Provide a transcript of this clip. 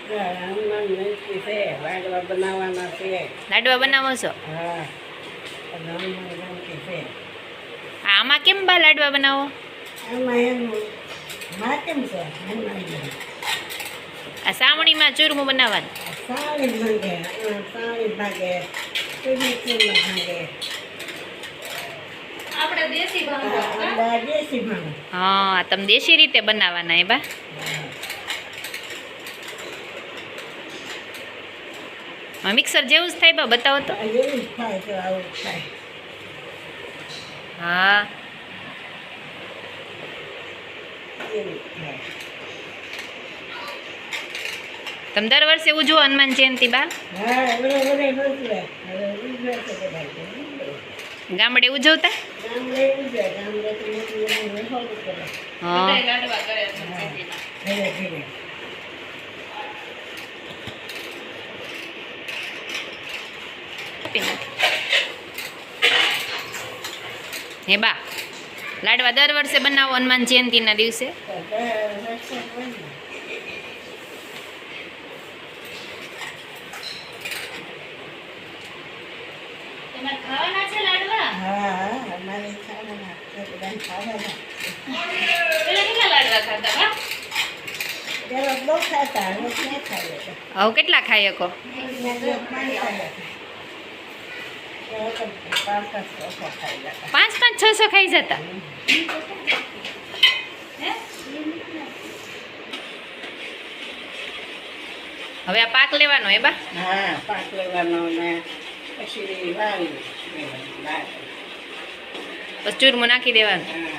હનુમાન જયંતી છે, લાડવા બનાવવાના છે. લાડવા બનાવો છો? હા, હનુમાન જયંતી છે. આમાં કેમ બા લાડવા બનાવો? આમાં એનું માટેમ છે હનુમાનજી. આ સાવણીમાં ચૂરમું બનાવવાનું. સાળી ભાગે, સાળી ભાગે, ચૂરમું ભાગે. આપણે દેશી ભાંગો. આપણે દેશી ભાંગ. હા, તમે દેશી રીતે બનાવવાના એ બા. મિક્સર જેવું જ થાય બા, બતાવો તો. એવું જ થાય તો આવું જ થાય. હા, એવું જ થાય. તમે દર વર્ષે ઉજવો હનુમાન જયંતિ બા? હા, બધે ઉજવે. હવે ઉજવે છે બધા. ગામડે ઉજવતા? ગામડે ઉજવે, ગામડે તો મોટી ઉજવણી હોય કરે. હા, બધાય લાડવા કરે છે જયંતીના. ધીરે ધીરે. હે બા, લાડવા દર વર્ષે બનાવો હનુમાન જયંતિના દિવસે? તમારે ખાવાના છે લાડવા? હા, અમારે ખાવાના છે, બધાને ખાવાના. પેલા કેટલા લાડવા ખાતા બા? ત્યારે બહુ ખાતા, હવે ક્યાં ખાઈએ તો. હવે કેટલા ખાઈ શકો? પાંચ ખાઈએ. ત્યારે તો પાંચ ઓછા ખાઈ જતા. 5-5, 600 ખાઈ જતા? હે? હવે આ પાક લેવાનો હે બા? હા, પાક લેવાનો ને પછી વાવી લેવાનું. બસ ચૂરમું નાખી દેવાનું. હા.